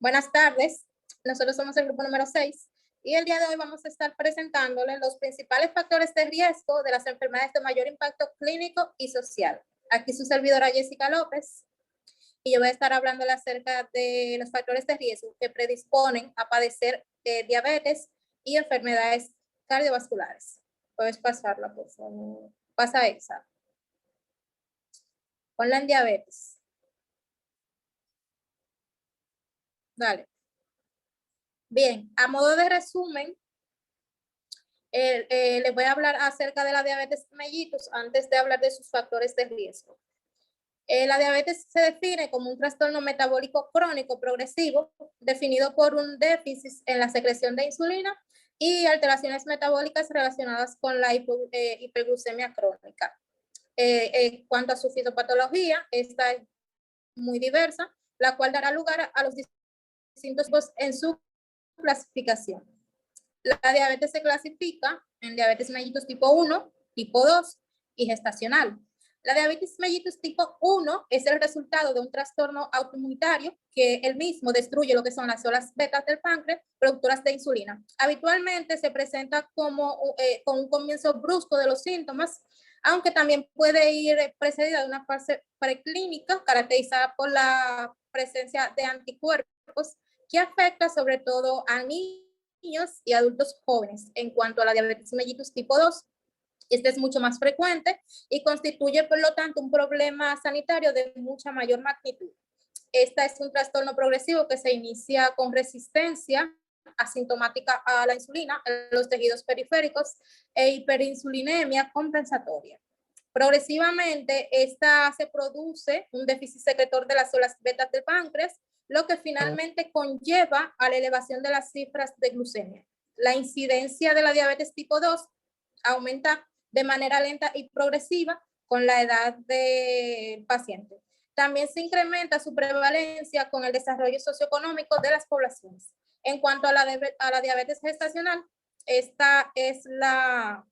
Buenas tardes, nosotros somos el grupo número 6 y el día de hoy vamos a estar presentándoles los principales factores de riesgo de las enfermedades de mayor impacto clínico y social. Aquí su servidora Jessica López y yo voy a estar hablando acerca de los factores de riesgo que predisponen a padecer diabetes y enfermedades cardiovasculares. Puedes pasarla, por favor. Pasa esa. Ponla en diabetes. Dale. Bien, a modo de resumen, les voy a hablar acerca de la diabetes mellitus antes de hablar de sus factores de riesgo. La diabetes se define como un trastorno metabólico crónico progresivo definido por un déficit en la secreción de insulina y alteraciones metabólicas relacionadas con la hiperglucemia crónica. En cuanto a su fisiopatología, esta es muy diversa, la cual dará lugar a los distintos tipos en su clasificación. La diabetes se clasifica en diabetes mellitus tipo 1, tipo 2 y gestacional. La diabetes mellitus tipo 1 es el resultado de un trastorno autoinmunitario que él mismo destruye lo que son las células betas del páncreas, productoras de insulina. Habitualmente se presenta como con un comienzo brusco de los síntomas, aunque también puede ir precedida de una fase preclínica caracterizada por la presencia de anticuerpos que afecta sobre todo a niños y adultos jóvenes. En cuanto a la diabetes mellitus tipo 2, este es mucho más frecuente y constituye, por lo tanto, un problema sanitario de mucha mayor magnitud. Esta es un trastorno progresivo que se inicia con resistencia asintomática a la insulina en los tejidos periféricos e hiperinsulinemia compensatoria. Progresivamente, esta se produce un déficit secretor de las células betas del páncreas, lo que finalmente conlleva a la elevación de las cifras de glucemia. La incidencia de la diabetes tipo 2 aumenta de manera lenta y progresiva con la edad del paciente. También se incrementa su prevalencia con el desarrollo socioeconómico de las poblaciones. En cuanto a la diabetes gestacional, esta es la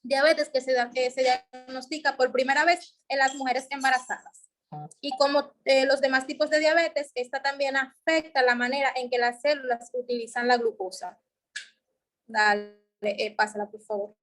diabetes que se diagnostica por primera vez en las mujeres embarazadas. Y como los demás tipos de diabetes, esta también afecta la manera en que las células utilizan la glucosa. Dale, pásala, por favor.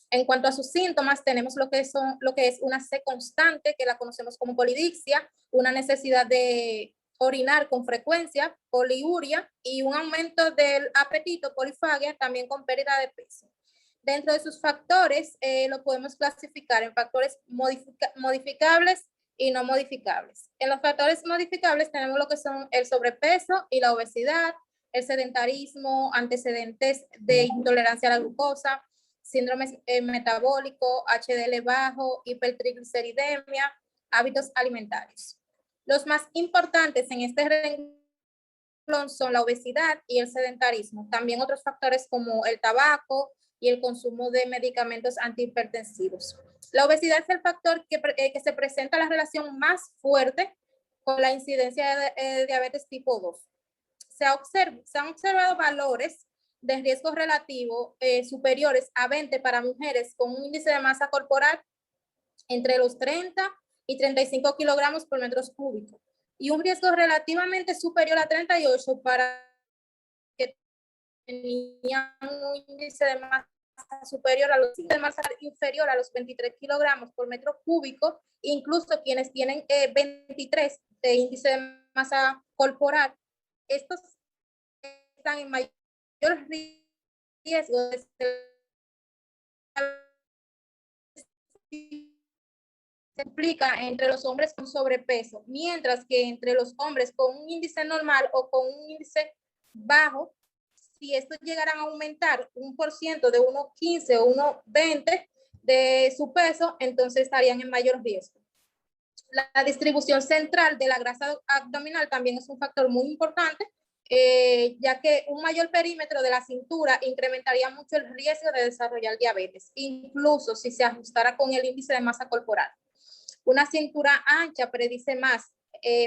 En cuanto a sus síntomas, tenemos lo que es una sed constante, que la conocemos como polidipsia, una necesidad de orinar con frecuencia, poliuria y un aumento del apetito, polifagia, también con pérdida de peso. Dentro de sus factores, lo podemos clasificar en factores modificables y no modificables. En los factores modificables tenemos lo que son el sobrepeso y la obesidad, el sedentarismo, antecedentes de intolerancia a la glucosa, síndrome metabólico, HDL bajo, hipertrigliceridemia, hábitos alimentarios. Los más importantes en este renglón son la obesidad y el sedentarismo. También otros factores como el tabaco y el consumo de medicamentos antihipertensivos. La obesidad es el factor que se presenta la relación más fuerte con la incidencia de diabetes tipo 2. Se han observado valores de riesgo relativo superiores a 20 para mujeres con un índice de masa corporal entre los 30 y 35 kilogramos por metros cúbicos y un riesgo relativamente superior a 38 para que tenían un índice de masa superior a los de masa inferior a los 23 kilogramos por metro cúbico, incluso quienes tienen 23 de índice de masa corporal, estos están en mayor riesgo de se explica entre los hombres con sobrepeso, mientras que entre los hombres con un índice normal o con un índice bajo, si estos llegaran a aumentar 1% de 1,15 o 1,20 de su peso, entonces estarían en mayor riesgo. La distribución central de la grasa abdominal también es un factor muy importante, ya que un mayor perímetro de la cintura incrementaría mucho el riesgo de desarrollar diabetes, incluso si se ajustara con el índice de masa corporal. Una cintura ancha predice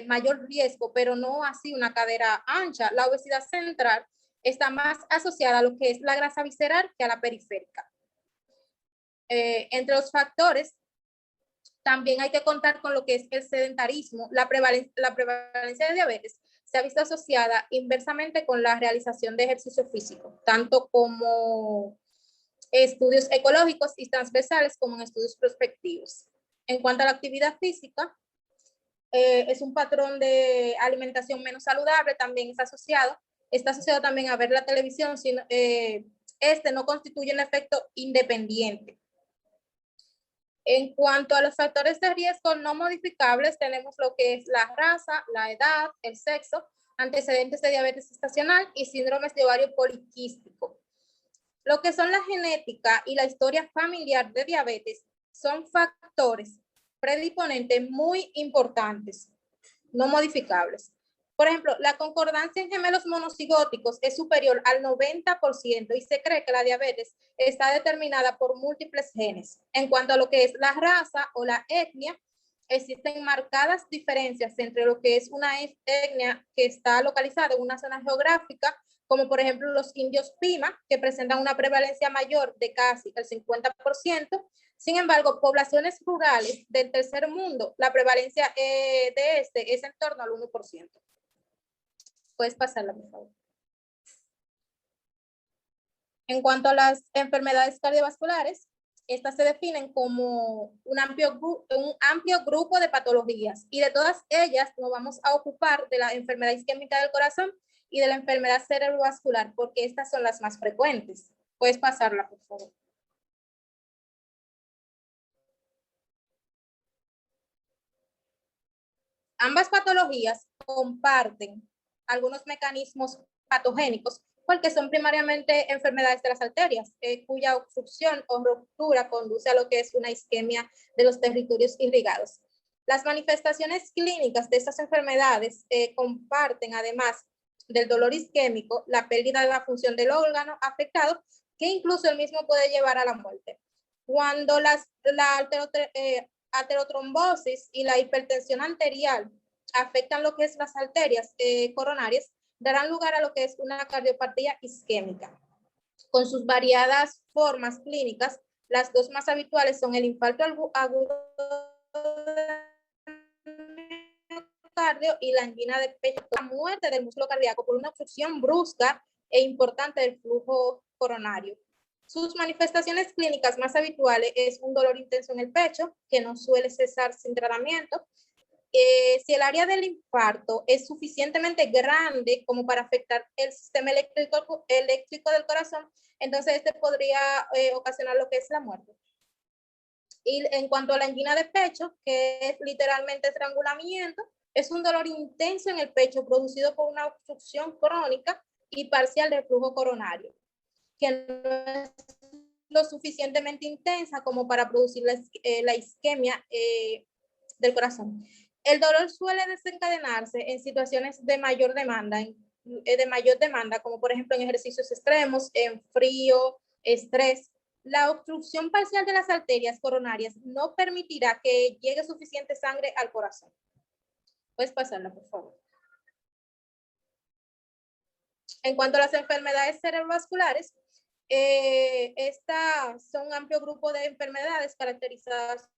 mayor riesgo, pero no así una cadera ancha. La obesidad central está más asociada a lo que es la grasa visceral que a la periférica. Entre los factores También hay que contar con lo que es el sedentarismo. La prevalencia de diabetes se ha visto asociada inversamente con la realización de ejercicio físico, tanto como estudios ecológicos y transversales como en estudios prospectivos. En cuanto a la actividad física, es un patrón de alimentación menos saludable, también está asociado también a ver la televisión, este no constituye un efecto independiente. En cuanto a los factores de riesgo no modificables, tenemos lo que es la raza, la edad, el sexo, antecedentes de diabetes gestacional y síndromes de ovario poliquístico. Lo que son la genética y la historia familiar de diabetes son factores predisponentes muy importantes, no modificables. Por ejemplo, la concordancia en gemelos monocigóticos es superior al 90% y se cree que la diabetes está determinada por múltiples genes. En cuanto a lo que es la raza o la etnia, existen marcadas diferencias entre lo que es una etnia que está localizada en una zona geográfica, como por ejemplo los indios Pima, que presentan una prevalencia mayor de casi el 50%. Sin embargo, poblaciones rurales del tercer mundo, la prevalencia de este es en torno al 1%. Puedes pasarla, por favor. En cuanto a las enfermedades cardiovasculares, estas se definen como un amplio grupo de patologías y de todas ellas nos vamos a ocupar de la enfermedad isquémica del corazón y de la enfermedad cerebrovascular porque estas son las más frecuentes. Puedes pasarla, por favor. Ambas patologías comparten algunos mecanismos patogénicos porque son primariamente enfermedades de las arterias, cuya obstrucción o ruptura conduce a lo que es una isquemia de los territorios irrigados. Las manifestaciones clínicas de estas enfermedades comparten, además del dolor isquémico, la pérdida de la función del órgano afectado, que incluso el mismo puede llevar a la muerte. Cuando la aterotrombosis y la hipertensión arterial afectan lo que es las arterias coronarias, darán lugar a lo que es una cardiopatía isquémica. Con sus variadas formas clínicas, las dos más habituales son el infarto agudo y la angina de pecho, la muerte del músculo cardíaco por una obstrucción brusca e importante del flujo coronario. Sus manifestaciones clínicas más habituales es un dolor intenso en el pecho, que no suele cesar sin tratamiento. Si el área del infarto es suficientemente grande como para afectar el sistema eléctrico del corazón, entonces este podría ocasionar lo que es la muerte. Y en cuanto a la angina de pecho, que es literalmente estrangulamiento, es un dolor intenso en el pecho producido por una obstrucción crónica y parcial del flujo coronario, que no es lo suficientemente intensa como para producir la isquemia del corazón. El dolor suele desencadenarse en situaciones de mayor demanda, como por ejemplo en ejercicios extremos, en frío, estrés. La obstrucción parcial de las arterias coronarias no permitirá que llegue suficiente sangre al corazón. Puedes pasarla, por favor. En cuanto a las enfermedades cerebrovasculares, estas son un amplio grupo de enfermedades caracterizadas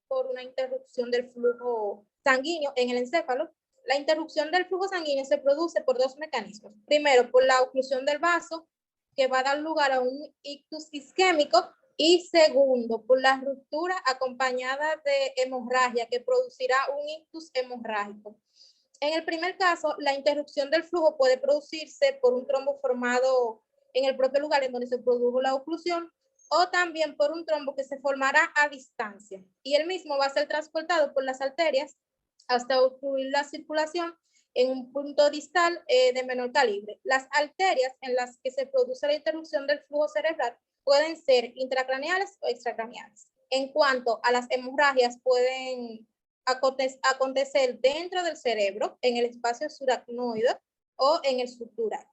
por una interrupción del flujo sanguíneo en el encéfalo. La interrupción del flujo sanguíneo se produce por dos mecanismos. Primero, por la oclusión del vaso, que va a dar lugar a un ictus isquémico, y segundo, por la ruptura acompañada de hemorragia, que producirá un ictus hemorrágico. En el primer caso, la interrupción del flujo puede producirse por un trombo formado en el propio lugar en donde se produjo la oclusión, o también por un trombo que se formará a distancia y el mismo va a ser transportado por las arterias hasta obstruir la circulación en un punto distal de menor calibre. Las arterias en las que se produce la interrupción del flujo cerebral pueden ser intracraneales o extracraneales. En cuanto a las hemorragias, pueden acontecer dentro del cerebro, en el espacio suracnoide o en el subdural.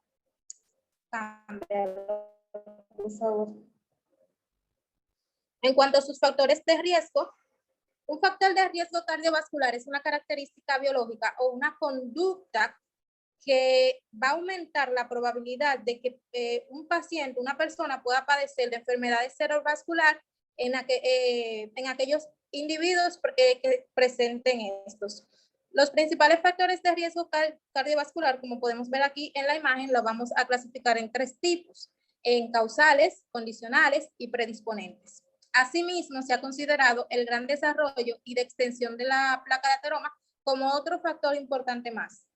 Por favor. En cuanto a sus factores de riesgo, un factor de riesgo cardiovascular es una característica biológica o una conducta que va a aumentar la probabilidad de que un paciente, una persona pueda padecer de enfermedades cerebrovasculares en aquellos individuos que presenten estos. Los principales factores de riesgo cardiovascular, como podemos ver aquí en la imagen, lo vamos a clasificar en 3 tipos, en causales, condicionales y predisponentes. Asimismo, se ha considerado el gran desarrollo y de extensión de la placa de ateroma como otro factor importante más.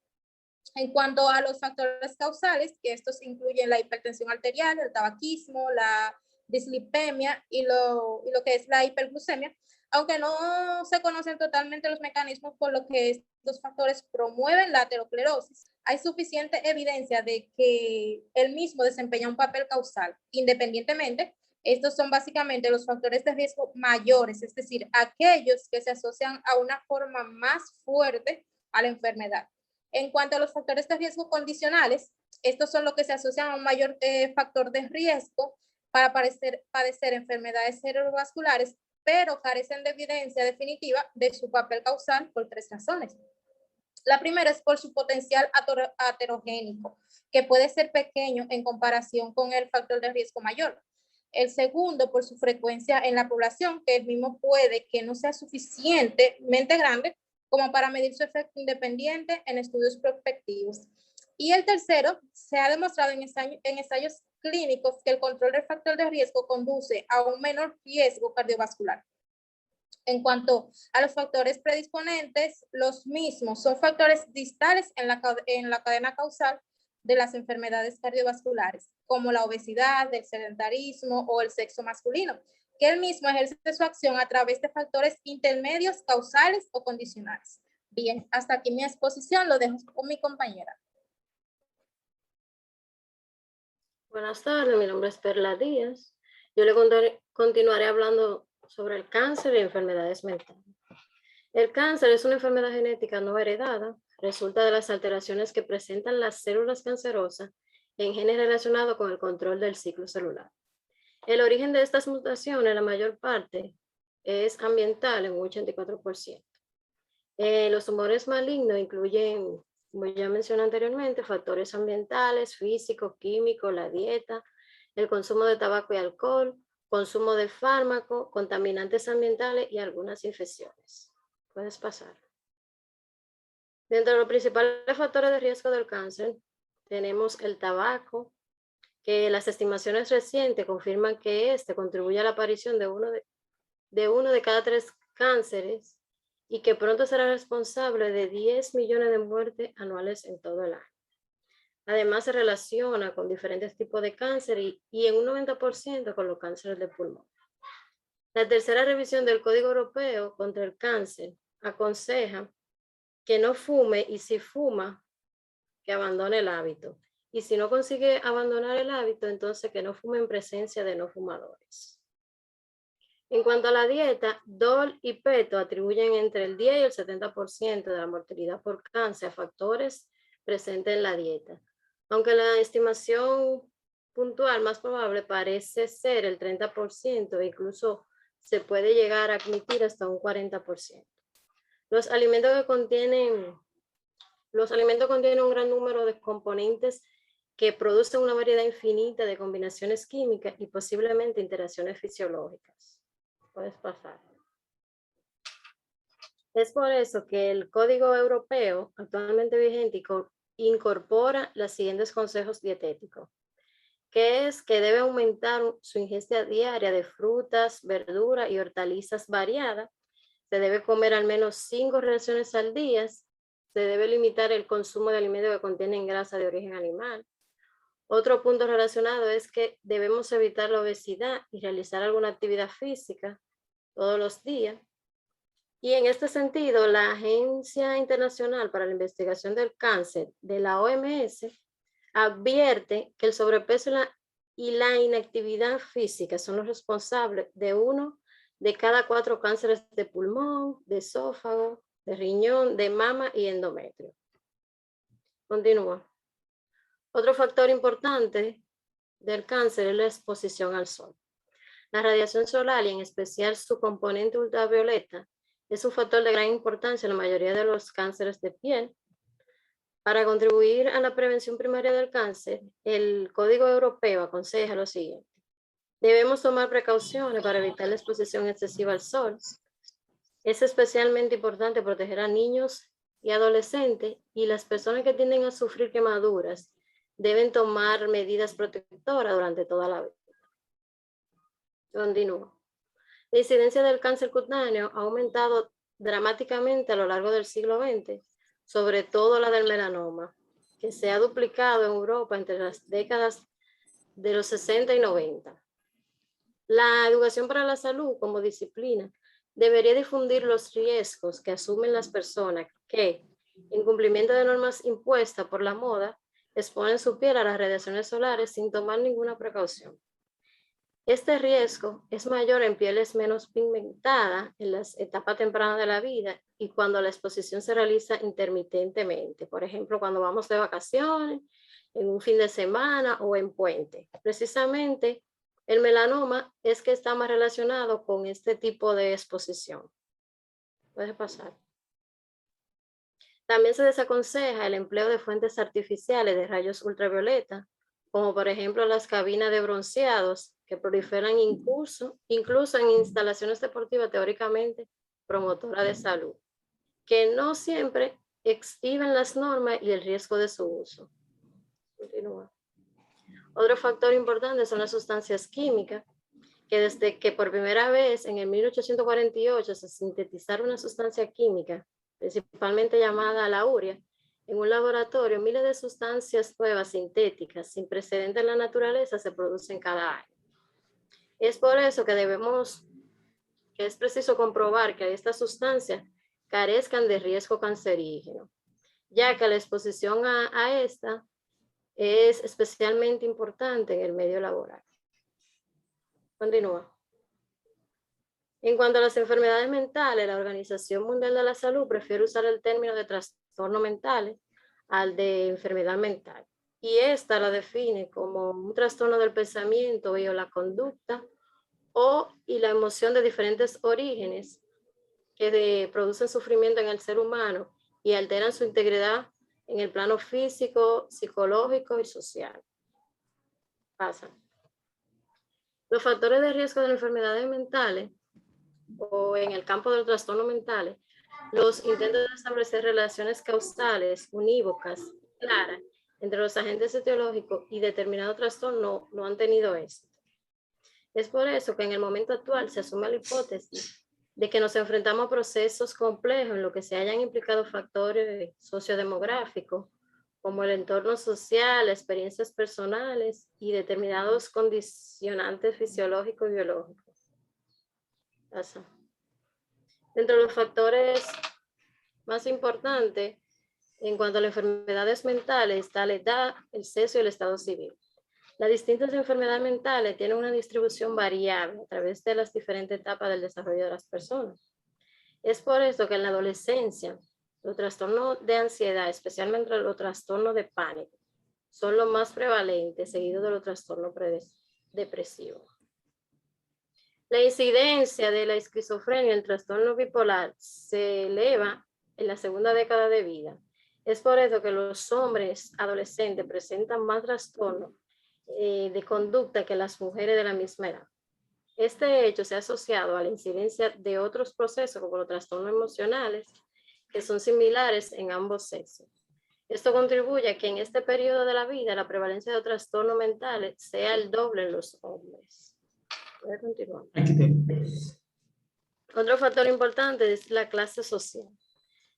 En cuanto a los factores causales, que estos incluyen la hipertensión arterial, el tabaquismo, la dislipemia y lo que es la hiperglucemia, aunque no se conocen totalmente los mecanismos por lo que estos factores promueven la aterosclerosis, hay suficiente evidencia de que el mismo desempeña un papel causal. Independientemente, estos son básicamente los factores de riesgo mayores, es decir, aquellos que se asocian a una forma más fuerte a la enfermedad. En cuanto a los factores de riesgo condicionales, estos son los que se asocian a un mayor factor de riesgo para padecer enfermedades cerebrovasculares, pero carecen de evidencia definitiva de su papel causal por 3 razones. La primera es por su potencial aterogénico, que puede ser pequeño en comparación con el factor de riesgo mayor. El segundo, por su frecuencia en la población, que el mismo puede que no sea suficientemente grande como para medir su efecto independiente en estudios prospectivos. Y el tercero, se ha demostrado en ensayos clínicos que el control del factor de riesgo conduce a un menor riesgo cardiovascular. En cuanto a los factores predisponentes, los mismos son factores distales en la cadena causal de las enfermedades cardiovasculares, como la obesidad, el sedentarismo o el sexo masculino, que él mismo ejerce su acción a través de factores intermedios, causales o condicionales. Bien, hasta aquí mi exposición, lo dejo con mi compañera. Buenas tardes, mi nombre es Perla Díaz. Yo le continuaré hablando sobre el cáncer y enfermedades mentales. El cáncer es una enfermedad genética no heredada, resulta de las alteraciones que presentan las células cancerosas en genes relacionados con el control del ciclo celular. El origen de estas mutaciones, la mayor parte, es ambiental en un 84%. Los tumores malignos incluyen, como ya mencioné anteriormente, factores ambientales, físicos, químicos, la dieta, el consumo de tabaco y alcohol, consumo de fármacos, contaminantes ambientales y algunas infecciones. Puedes pasar. Dentro de los principales factores de riesgo del cáncer, tenemos el tabaco, que las estimaciones recientes confirman que este contribuye a la aparición de uno de cada 3 cánceres y que pronto será responsable de 10 millones de muertes anuales en todo el año. Además, se relaciona con diferentes tipos de cáncer y en un 90% con los cánceres de pulmón. La tercera revisión del Código Europeo contra el Cáncer aconseja que no fume y si fuma, que abandone el hábito. Y si no consigue abandonar el hábito, entonces que no fume en presencia de no fumadores. En cuanto a la dieta, Dole y Peto atribuyen entre el 10 y el 70% de la mortalidad por cáncer a factores presentes en la dieta, aunque la estimación puntual más probable parece ser el 30% e incluso se puede llegar a admitir hasta un 40%. Los alimentos contienen un gran número de componentes que producen una variedad infinita de combinaciones químicas y posiblemente interacciones fisiológicas. Puedes pasar. Es por eso que el Código Europeo actualmente vigente incorpora los siguientes consejos dietéticos, que es que debe aumentar su ingesta diaria de frutas, verduras y hortalizas variadas. Se debe comer al menos 5 raciones al día. Se debe limitar el consumo de alimentos que contienen grasa de origen animal. Otro punto relacionado es que debemos evitar la obesidad y realizar alguna actividad física todos los días. Y en este sentido, la Agencia Internacional para la Investigación del Cáncer de la OMS advierte que el sobrepeso y la inactividad física son los responsables de 1 de cada 4 cánceres de pulmón, de esófago, de riñón, de mama y endometrio. Continúa. Otro factor importante del cáncer es la exposición al sol. La radiación solar y en especial su componente ultravioleta es un factor de gran importancia en la mayoría de los cánceres de piel. Para contribuir a la prevención primaria del cáncer, el Código Europeo aconseja lo siguiente. Debemos tomar precauciones para evitar la exposición excesiva al sol. Es especialmente importante proteger a niños y adolescentes, y las personas que tienden a sufrir quemaduras deben tomar medidas protectoras durante toda la vida. Continúo. La incidencia del cáncer cutáneo ha aumentado dramáticamente a lo largo del siglo XX, sobre todo la del melanoma, que se ha duplicado en Europa entre las décadas de los 60 y 90. La educación para la salud como disciplina debería difundir los riesgos que asumen las personas que, en cumplimiento de normas impuestas por la moda, exponen su piel a las radiaciones solares sin tomar ninguna precaución. Este riesgo es mayor en pieles menos pigmentadas en las etapas tempranas de la vida y cuando la exposición se realiza intermitentemente, por ejemplo, cuando vamos de vacaciones, en un fin de semana o en puente. Precisamente, el melanoma es que está más relacionado con este tipo de exposición. Puede pasar. También se desaconseja el empleo de fuentes artificiales de rayos ultravioleta, como por ejemplo las cabinas de bronceados que proliferan incluso en instalaciones deportivas teóricamente promotoras de salud, que no siempre exhiben las normas y el riesgo de su uso. Continúa. Otro factor importante son las sustancias químicas, que desde que por primera vez en el 1848 se sintetizaron una sustancia química, principalmente llamada la urea, en un laboratorio, miles de sustancias nuevas sintéticas sin precedente en la naturaleza se producen cada año. Es por eso que es preciso comprobar que estas sustancias carezcan de riesgo cancerígeno, ya que la exposición a esta es especialmente importante en el medio laboral. Continúa. En cuanto a las enfermedades mentales, la Organización Mundial de la Salud prefiere usar el término de trastorno mental al de enfermedad mental, y esta la define como un trastorno del pensamiento o la conducta y la emoción de diferentes orígenes que producen sufrimiento en el ser humano y alteran su integridad en el plano físico, psicológico y social. Pasa. Los factores de riesgo de las enfermedades mentales o en el campo de los trastornos mentales, los intentos de establecer relaciones causales unívocas claras entre los agentes etiológicos y determinado trastorno no han tenido éxito. Es por eso que en el momento actual se asume la hipótesis de que nos enfrentamos a procesos complejos en los que se hayan implicado factores sociodemográficos, como el entorno social, experiencias personales y determinados condicionantes fisiológicos y biológicos. Eso. Entre los factores más importantes en cuanto a las enfermedades mentales está la edad, el sexo y el estado civil. Las distintas enfermedades mentales tienen una distribución variable a través de las diferentes etapas del desarrollo de las personas. Es por eso que en la adolescencia, los trastornos de ansiedad, especialmente los trastornos de pánico, son los más prevalentes, seguidos de los trastornos depresivos. La incidencia de la esquizofrenia y el trastorno bipolar se eleva en la segunda década de vida. Es por eso que los hombres adolescentes presentan más trastornos de conducta que las mujeres de la misma edad. Este hecho se ha asociado a la incidencia de otros procesos como los trastornos emocionales que son similares en ambos sexos. Esto contribuye a que en este periodo de la vida la prevalencia de trastornos mentales sea el doble en los hombres. Voy a continuar. Otro factor importante es la clase social.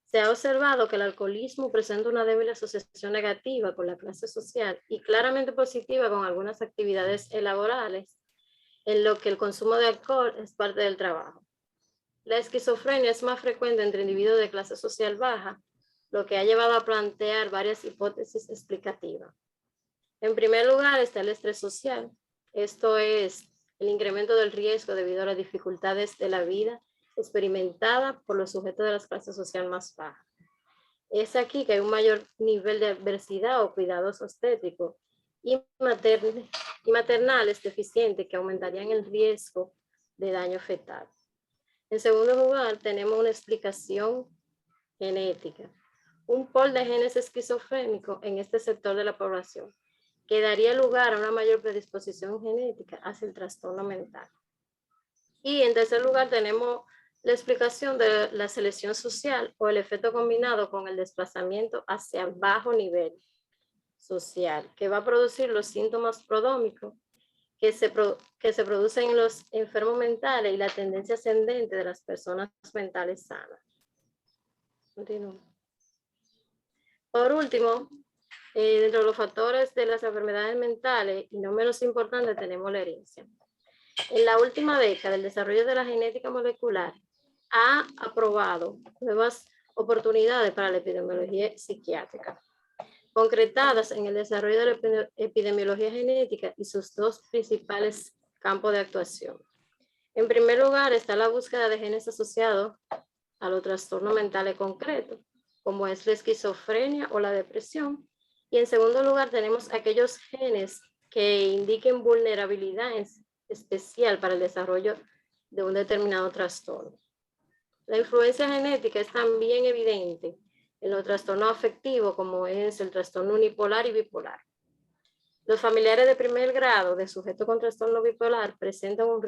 Se ha observado que el alcoholismo presenta una débil asociación negativa con la clase social y claramente positiva con algunas actividades laborales, en lo que el consumo de alcohol es parte del trabajo. La esquizofrenia es más frecuente entre individuos de clase social baja, lo que ha llevado a plantear varias hipótesis explicativas. En primer lugar está el estrés social. Esto es el incremento del riesgo debido a las dificultades de la vida experimentada por los sujetos de las clases sociales más bajas. Es aquí que hay un mayor nivel de adversidad o cuidados obstétricos y maternales deficientes que aumentarían el riesgo de daño fetal. En segundo lugar, tenemos una explicación genética. Un pool de genes esquizofrénicos en este sector de la población que daría lugar a una mayor predisposición genética hacia el trastorno mental. Y en tercer lugar tenemos La explicación de la selección social o el efecto combinado con el desplazamiento hacia bajo nivel social, que va a producir los síntomas prodrómicos que se producen en los enfermos mentales y la tendencia ascendente de las personas mentales sanas. Continúo. Por último, dentro de los factores de las enfermedades mentales, y no menos importante, tenemos la herencia. En la última década, el desarrollo de la genética molecular ha aprobado nuevas oportunidades para la epidemiología psiquiátrica, concretadas en el desarrollo de la epidemiología genética y sus dos principales campos de actuación. En primer lugar, está la búsqueda de genes asociados a los trastornos mentales concretos, como es la esquizofrenia o la depresión. Y en segundo lugar, tenemos aquellos genes que indiquen vulnerabilidad especial para el desarrollo de un determinado trastorno. La influencia genética es también evidente en los trastornos afectivos, como es el trastorno unipolar y bipolar. Los familiares de primer grado de sujetos con trastorno bipolar presentan un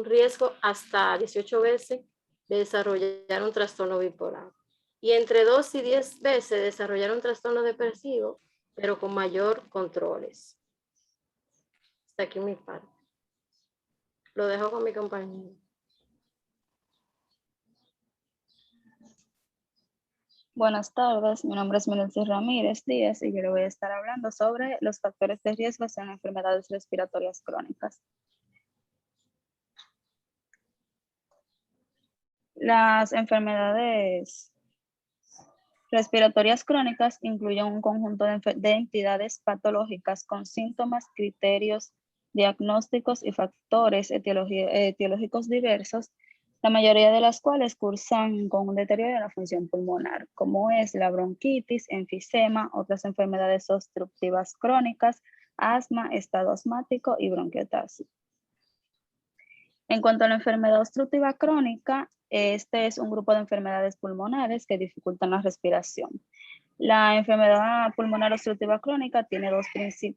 riesgo hasta 18 veces de desarrollar un trastorno bipolar y entre 2 y 10 veces desarrollar un trastorno depresivo, pero con mayor controles. Hasta aquí mi parte. Lo dejo con mi compañero. Buenas tardes, mi nombre es Melissa Ramírez Díaz y yo le voy a estar hablando sobre los factores de riesgo en enfermedades respiratorias crónicas. Las enfermedades respiratorias crónicas incluyen un conjunto de entidades patológicas con síntomas, criterios, diagnósticos y factores etiológicos diversos, la mayoría de las cuales cursan con un deterioro de la función pulmonar, como es la bronquitis, enfisema, otras enfermedades obstructivas crónicas, asma, estado asmático y bronquiolitis. En cuanto a la enfermedad obstructiva crónica, este es un grupo de enfermedades pulmonares que dificultan la respiración. La enfermedad pulmonar obstructiva crónica tiene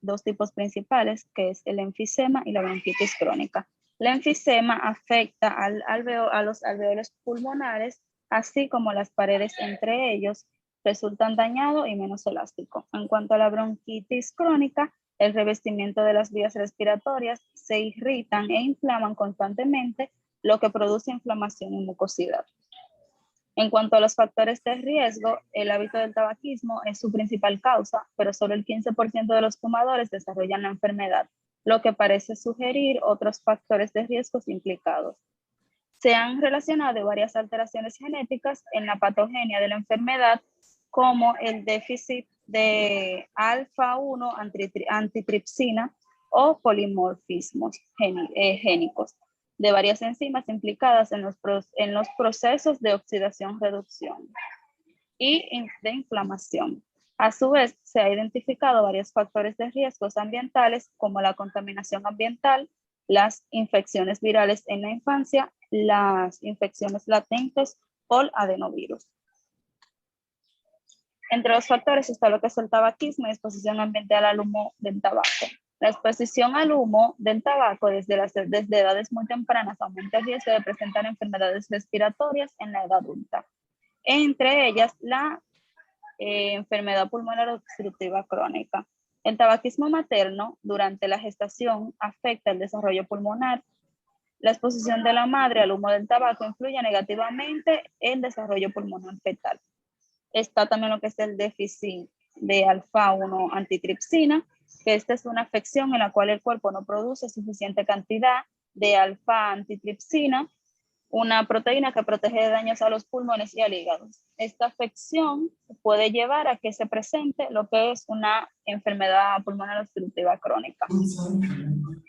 dos tipos principales, que es el enfisema y la bronquitis crónica. La enfisema afecta a los alveolos pulmonares, así como las paredes entre ellos resultan dañados y menos elásticos. En cuanto a la bronquitis crónica, el revestimiento de las vías respiratorias se irritan e inflaman constantemente, lo que produce inflamación y mucosidad. En cuanto a los factores de riesgo, el hábito del tabaquismo es su principal causa, pero solo el 15% de los fumadores desarrollan la enfermedad, lo que parece sugerir otros factores de riesgo implicados. Se han relacionado varias alteraciones genéticas en la patogenia de la enfermedad, como el déficit de alfa-1 antitripsina o polimorfismos génicos de varias enzimas implicadas en los procesos de oxidación-reducción y de inflamación. A su vez, se ha identificado varios factores de riesgos ambientales como la contaminación ambiental, las infecciones virales en la infancia, las infecciones latentes o el adenovirus. Entre los factores está lo que es el tabaquismo y exposición ambiental al humo del tabaco. La exposición al humo del tabaco desde edades muy tempranas aumenta el riesgo de presentar enfermedades respiratorias en la edad adulta. Entre ellas, la enfermedad pulmonar obstructiva crónica. El tabaquismo materno durante la gestación afecta el desarrollo pulmonar. La exposición de la madre al humo del tabaco influye negativamente en el desarrollo pulmonar fetal. Está también lo que es el déficit de alfa-1 antitripsina, que esta es una afección en la cual el cuerpo no produce suficiente cantidad de alfa-antitripsina, una proteína que protege de daños a los pulmones y al hígado. Esta afección puede llevar a que se presente lo que es una enfermedad pulmonar obstructiva crónica.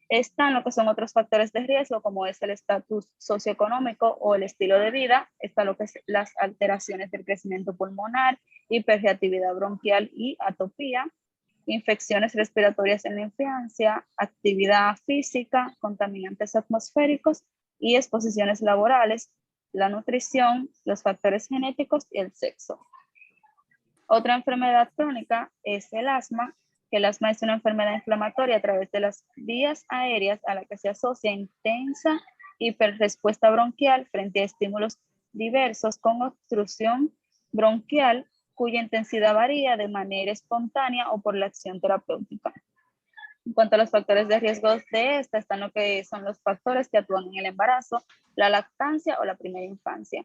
Están lo que son otros factores de riesgo, como es el estatus socioeconómico o el estilo de vida. Está lo que es las alteraciones del crecimiento pulmonar, hiperreactividad bronquial y atopía, infecciones respiratorias en la infancia, actividad física, contaminantes atmosféricos y exposiciones laborales, la nutrición, los factores genéticos y el sexo. Otra enfermedad crónica es el asma, que el asma es una enfermedad inflamatoria a través de las vías aéreas a la que se asocia intensa hiperrespuesta bronquial frente a estímulos diversos con obstrucción bronquial cuya intensidad varía de manera espontánea o por la acción terapéutica. En cuanto a los factores de riesgo de esta, están lo que son los factores que actúan en el embarazo, la lactancia o la primera infancia.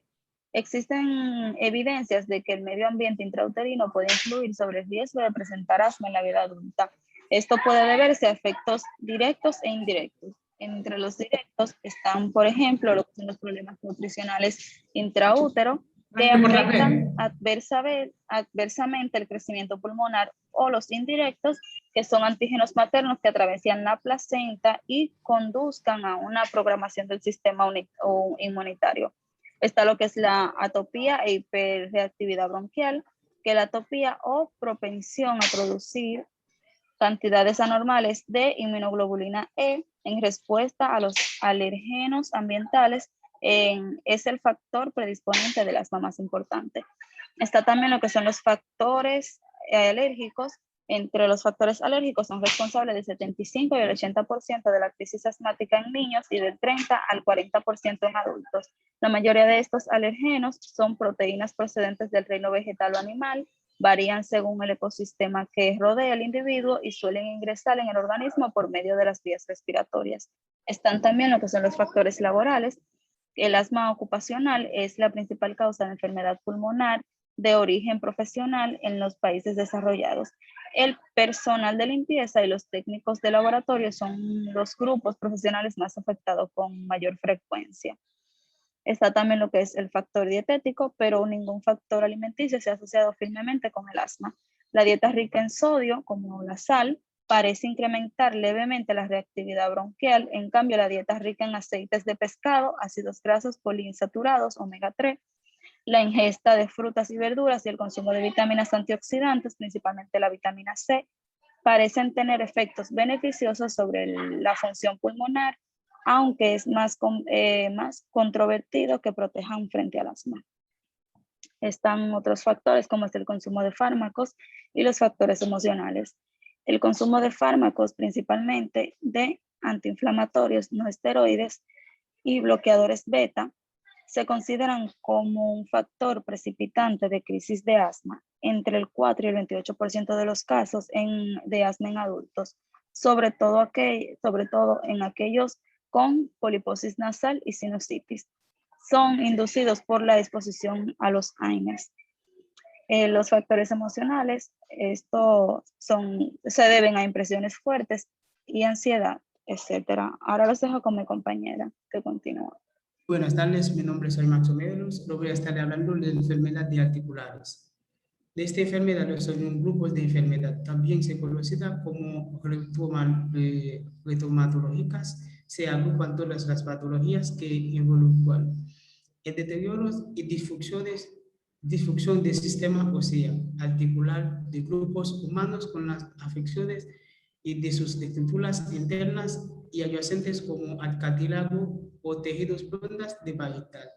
Existen evidencias de que el medio ambiente intrauterino puede influir sobre el riesgo de presentar asma en la vida adulta. Esto puede deberse a efectos directos e indirectos. Entre los directos están, por ejemplo, lo que son los problemas nutricionales intraútero, que afectan adversamente el crecimiento pulmonar, o los indirectos, que son antígenos maternos que atraviesan la placenta y conduzcan a una programación del sistema inmunitario. Está lo que es la atopía e hiperreactividad bronquial, que la atopía o propensión a producir cantidades anormales de inmunoglobulina E en respuesta a los alergenos ambientales es el factor predisponente del asma más importante. Está también lo que son los factores alérgicos. Entre los factores alérgicos son responsables del 75 y el 80% de la crisis asmática en niños y del 30 al 40% en adultos. La mayoría de estos alergenos son proteínas procedentes del reino vegetal o animal, varían según el ecosistema que rodea al individuo y suelen ingresar en el organismo por medio de las vías respiratorias. Están también lo que son los factores laborales. El asma ocupacional es la principal causa de enfermedad pulmonar de origen profesional en los países desarrollados. El personal de limpieza y los técnicos de laboratorio son los grupos profesionales más afectados con mayor frecuencia. Está también lo que es el factor dietético, pero ningún factor alimenticio se ha asociado firmemente con el asma. La dieta rica en sodio, como la sal, parece incrementar levemente la reactividad bronquial. En cambio, la dieta rica en aceites de pescado, ácidos grasos poliinsaturados, omega 3, la ingesta de frutas y verduras y el consumo de vitaminas antioxidantes, principalmente la vitamina C, parecen tener efectos beneficiosos sobre la función pulmonar, aunque es más controvertido que protejan frente al asma. Están otros factores como es el consumo de fármacos y los factores emocionales. El consumo de fármacos, principalmente de antiinflamatorios no esteroides y bloqueadores beta, se consideran como un factor precipitante de crisis de asma entre el 4 y el 28% de los casos de asma en adultos, sobre todo en aquellos con poliposis nasal y sinusitis. Son inducidos por la exposición a los AINES. Los factores emocionales, se deben a impresiones fuertes y ansiedad, etc. Ahora los dejo con mi compañera que continúa. Buenas tardes, mi nombre es Max Omedelos. Lo voy a estar hablando de la enfermedad de articulares. De esta enfermedad son un grupo de enfermedad, también se conocida como reumatológicas. Se agrupan todas las patologías que involucran el deterioro y disfunción del sistema óseo articular de grupos humanos con las afecciones y de sus estructuras internas y adyacentes como al cartílago o tejidos blandas de varietal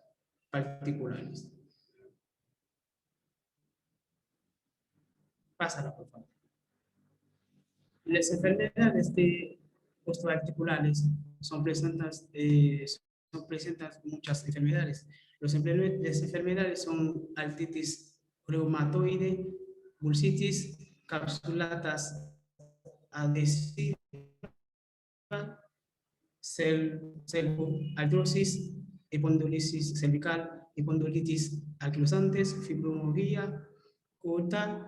particulares. Pásala, por favor. Las enfermedades de osteoarticulares son presentas muchas enfermedades. Las enfermedades son artritis reumatoide, bursitis, capsulatas adhesiva, artrosis, epondilitis cervical, epondilitis anquilosantes, fibromialgia corta,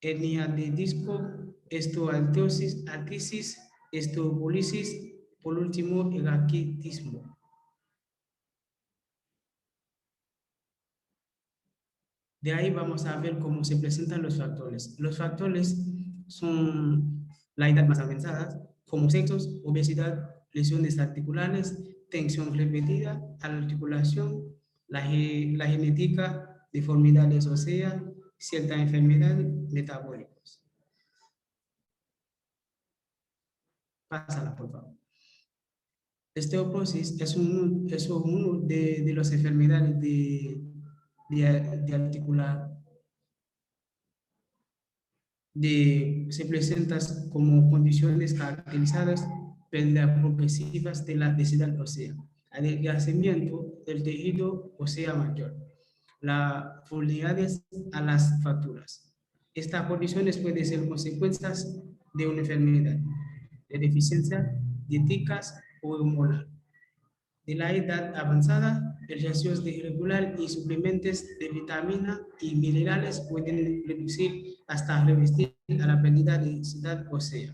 hernia de disco, osteoartrosis, artritis, osteobolisis, por último, el raquitismo. De ahí vamos a ver cómo se presentan los factores. Los factores son la edad más avanzada, como sexos, obesidad, lesiones articulares, tensión repetida a la articulación, la genética, deformidades óseas, cierta enfermedad metabólicas. Pásala, por favor. Osteoporosis es uno de las enfermedades de articular. Se presentan como condiciones caracterizadas por las progresivas de la densidad ósea. adelgazamiento del tejido óseo mayor, la vulnerabilidad a las fracturas. Estas condiciones pueden ser consecuencias de una enfermedad, de deficiencia dietéticas o hormonal. De la edad avanzada, ejercicios de regular y suplementos de vitamina y minerales pueden reducir hasta revertir a la pérdida de densidad ósea.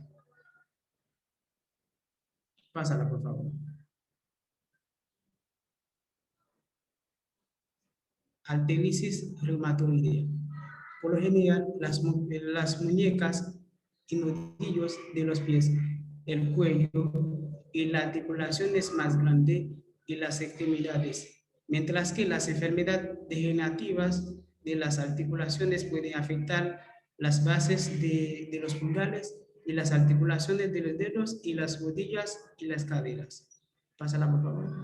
Pásala, por favor. Artritis reumatoidea. Por lo general, las muñecas y nudillos de los pies, el cuello y las articulaciones más grandes y las extremidades, mientras que las enfermedades degenerativas de las articulaciones pueden afectar las bases de los pulgares y las articulaciones de los dedos y las rodillas y las caderas. Pásala, por favor.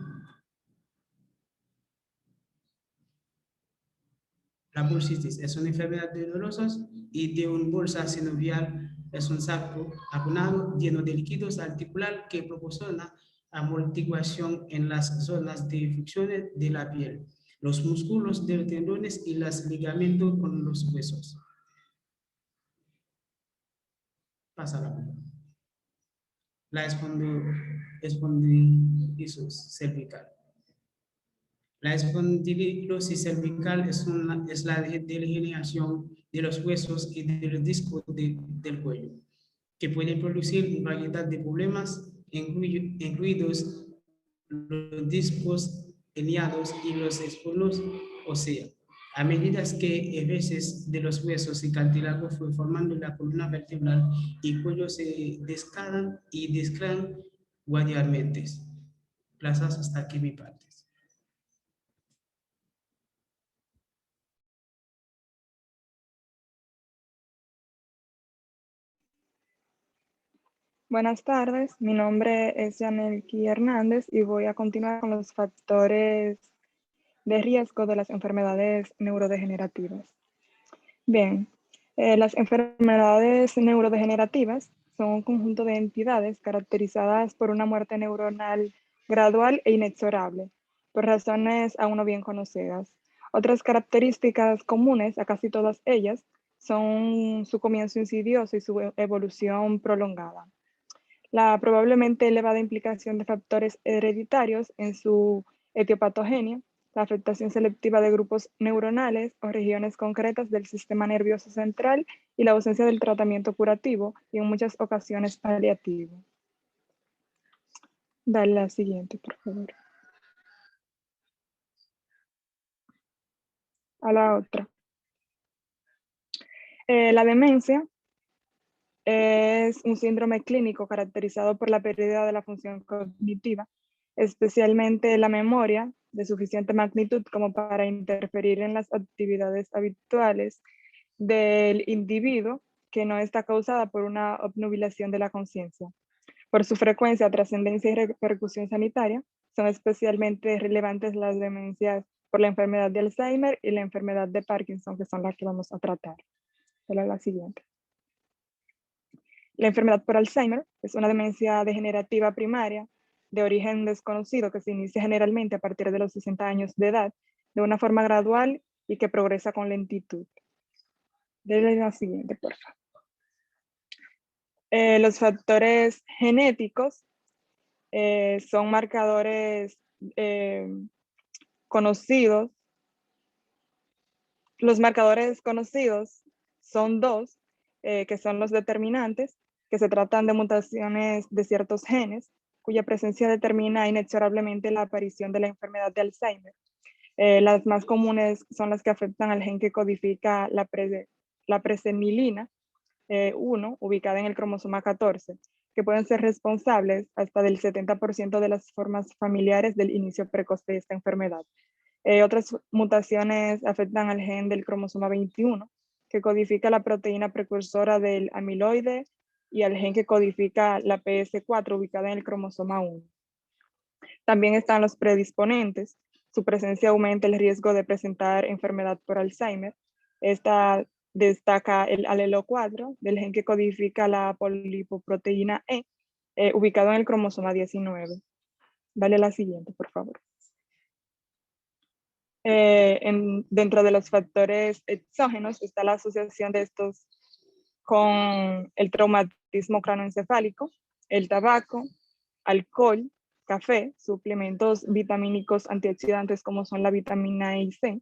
La bursitis es una enfermedad dolorosa y de una bolsa sinovial es un saco aplanado lleno de líquidos articular que proporciona amortiguación en las zonas de fricciones de la piel, los músculos de los tendones y los ligamentos con los huesos. Pásala. La espondilitis cervical. La espondilitis cervical es la degeneración de los huesos y de los discos del cuello, que puede producir variedad de problemas, incluidos los discos herniados y los espolones óseos. A medida que a veces de los huesos y cartílagos fue formando la columna vertebral y cuello se descadan y descran gradualmente. Plazas hasta aquí mi parte. Buenas tardes, mi nombre es Yanelki Hernández y voy a continuar con los factores de riesgo de las enfermedades neurodegenerativas. Bien, las enfermedades neurodegenerativas son un conjunto de entidades caracterizadas por una muerte neuronal gradual e inexorable, por razones aún no bien conocidas. Otras características comunes a casi todas ellas son su comienzo insidioso y su evolución prolongada. La probablemente elevada implicación de factores hereditarios en su etiopatogenia, la afectación selectiva de grupos neuronales o regiones concretas del sistema nervioso central y la ausencia del tratamiento curativo y en muchas ocasiones paliativo. Dale la siguiente, por favor. A la otra. La demencia es un síndrome clínico caracterizado por la pérdida de la función cognitiva, especialmente la memoria, de suficiente magnitud como para interferir en las actividades habituales del individuo, que no está causada por una obnubilación de la conciencia. Por su frecuencia, trascendencia y repercusión sanitaria, son especialmente relevantes las demencias por la enfermedad de Alzheimer y la enfermedad de Parkinson, que son las que vamos a tratar. La siguiente. La enfermedad por Alzheimer es una demencia degenerativa primaria de origen desconocido que se inicia generalmente a partir de los 60 años de edad, de una forma gradual y que progresa con lentitud. Dele la siguiente, por favor. Los factores genéticos son marcadores conocidos. Los marcadores conocidos son dos, que son los determinantes, que se tratan de mutaciones de ciertos genes, cuya presencia determina inexorablemente la aparición de la enfermedad de Alzheimer. Las más comunes son las que afectan al gen que codifica la presenilina 1, ubicada en el cromosoma 14, que pueden ser responsables hasta del 70% de las formas familiares del inicio precoz de esta enfermedad. Otras mutaciones afectan al gen del cromosoma 21, que codifica la proteína precursora del amiloide, y al gen que codifica la PS4 ubicada en el cromosoma 1. También están los predisponentes. Su presencia aumenta el riesgo de presentar enfermedad por Alzheimer. Esta destaca el alelo 4 del gen que codifica la polipoproteína E, ubicado en el cromosoma 19. Dale a la siguiente, por favor. Dentro de los factores exógenos está la asociación de estos con el traumatismo cráneoencefálico, el tabaco, alcohol, café, suplementos vitamínicos antioxidantes como son la vitamina E y C,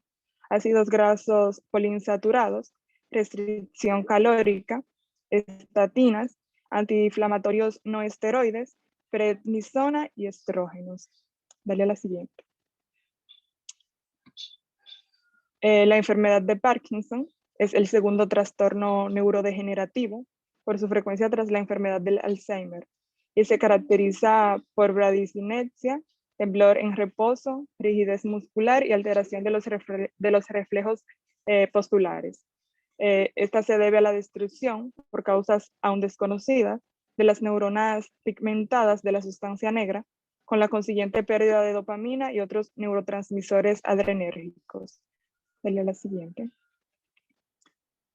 ácidos grasos poliinsaturados, restricción calórica, estatinas, antiinflamatorios no esteroides, prednisona y estrógenos. Dale a la siguiente. La enfermedad de Parkinson es el segundo trastorno neurodegenerativo por su frecuencia tras la enfermedad del Alzheimer y se caracteriza por bradicinesia, temblor en reposo, rigidez muscular y alteración de los reflejos postulares. Esta se debe a la destrucción, por causas aún desconocidas, de las neuronas pigmentadas de la sustancia negra, con la consiguiente pérdida de dopamina y otros neurotransmisores adrenérgicos. Dale a la siguiente.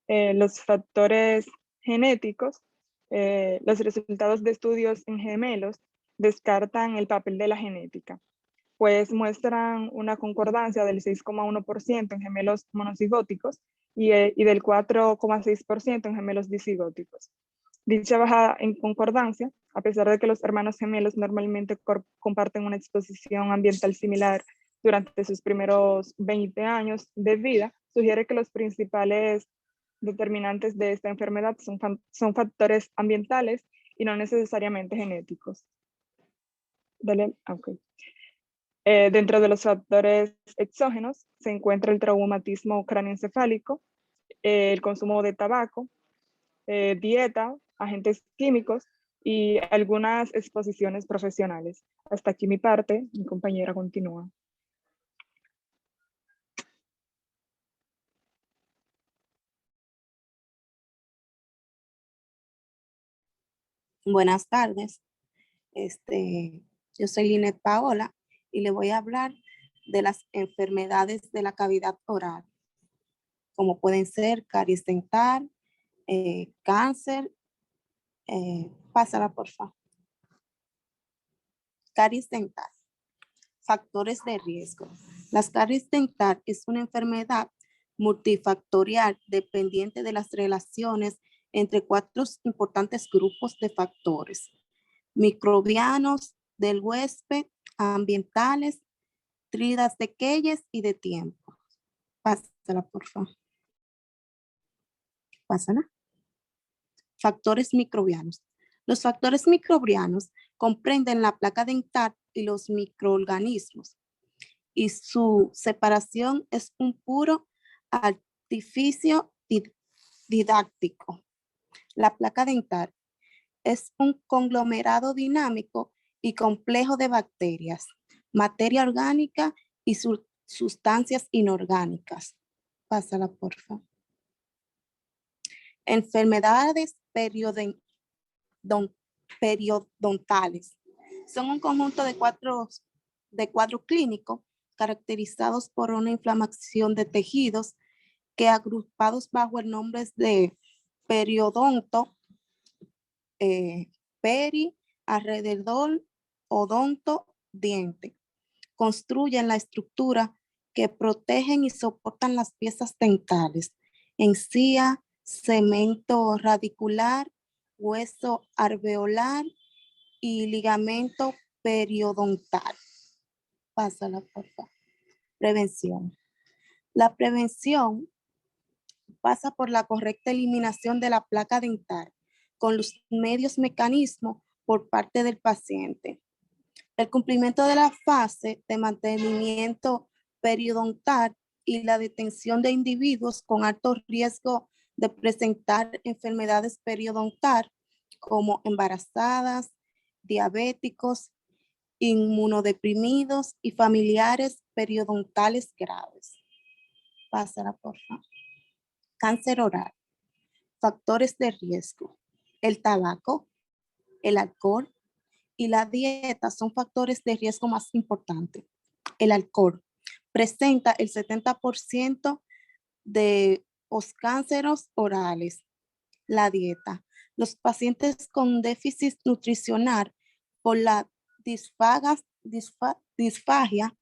Los factores genéticos, los resultados de estudios en gemelos descartan el papel de la genética, pues muestran una concordancia del 6,1% en gemelos monocigóticos y del 4,6% en gemelos disigóticos. Dicha baja en concordancia, a pesar de que los hermanos gemelos normalmente comparten una exposición ambiental similar durante sus primeros 20 años de vida, sugiere que los principales determinantes de esta enfermedad son factores ambientales y no necesariamente genéticos. Dale, okay. Dentro de los factores exógenos se encuentra el traumatismo cráneoencefálico, el consumo de tabaco, dieta, agentes químicos y algunas exposiciones profesionales. Hasta aquí mi parte, mi compañera continúa. Buenas tardes. Yo soy Linet Paola y le voy a hablar de las enfermedades de la cavidad oral, como pueden ser caries dental, cáncer. Pásala, por favor. Caries dental. Factores de riesgo. Las caries dental es una enfermedad multifactorial dependiente de las relaciones entre 4 importantes grupos de factores: microbianos, del huésped, ambientales, tridas de Keyes y de tiempo. Pásala, por favor. Pásala. Factores microbianos. Los factores microbianos comprenden la placa dental y los microorganismos, y su separación es un puro artificio didáctico. La placa dental es un conglomerado dinámico y complejo de bacterias, materia orgánica y sustancias inorgánicas. Pásala, por favor. Enfermedades periodontales. Son un conjunto de cuadros clínicos caracterizados por una inflamación de tejidos que, agrupados bajo el nombre de periodonto, peri, alrededor, odonto, diente, construyen la estructura que protegen y soportan las piezas dentales: encía, cemento radicular, hueso alveolar y ligamento periodontal. Pásala, por favor. Prevención. La prevención pasa por la correcta eliminación de la placa dental con los medios mecanismos por parte del paciente. El cumplimiento de la fase de mantenimiento periodontal y la detención de individuos con alto riesgo de presentar enfermedades periodontal, como embarazadas, diabéticos, inmunodeprimidos y familiares periodontales graves. Pásala, por favor. Cáncer oral. Factores de riesgo. El tabaco, el alcohol y la dieta son factores de riesgo más importantes. El alcohol presenta el 70% de los cánceres orales. La dieta. Los pacientes con déficit nutricional por las disfagas disfagia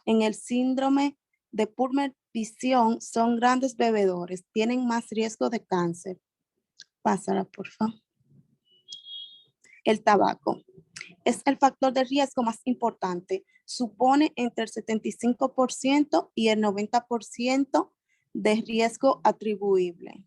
en el síndrome de Pulmer-Visión son grandes bebedores, tienen más riesgo de cáncer. Pásala, por favor. El tabaco es el factor de riesgo más importante. Supone entre el 75% y el 90% de riesgo atribuible.